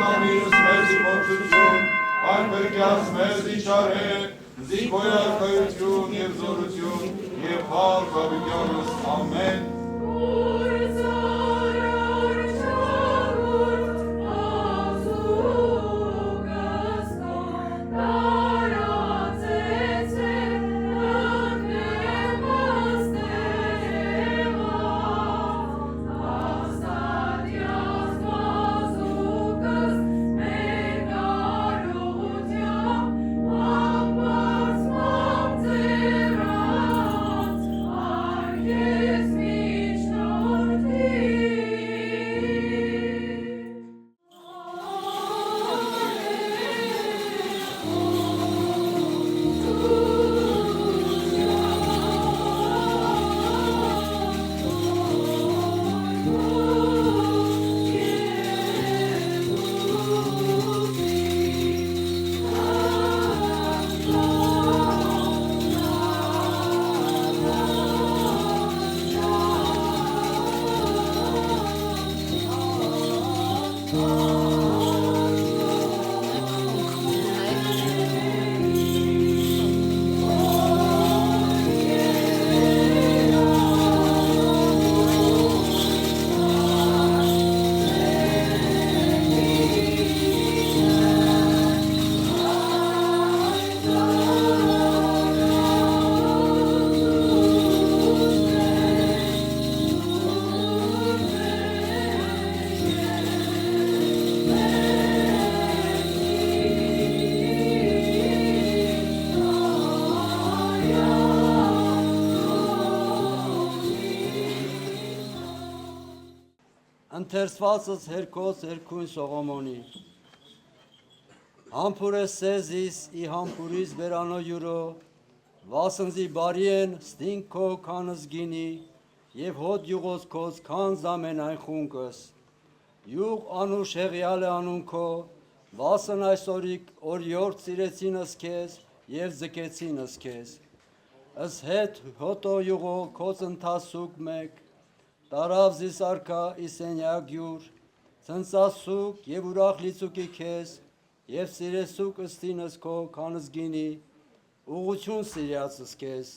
ամիրս մեզի փորձություն, այն բրկյաց մեզի չարհեր, զիքոյ արքայություն և զորություն, և հարկ ավիկյանս ամեն։ Ընթերցվածս հերքոց հերքույն Սողոմոնի Համբուրես սեզիս ի համբուրիս վերանո յուրո վասնզի բարի են ստինքո քանս գինի և հոտ յուղոց քոց քան զամեն այն խունկս յուղ անուշ հեղյալ է անունքո վասն այսօրիկ օրյորդ սիրեցինս քեզ և ձգեցինս քեզ ըս հետ հոտո յուղո քոց ընթասուկ մեկ տարավ զիս արքա իսենյակ յուր, ցնծասուկ և ուրախ լիցուկի քեզ, և սիրեսուկ ըստինս քո քանս գինի, ուղություն սիրյացս քեզ։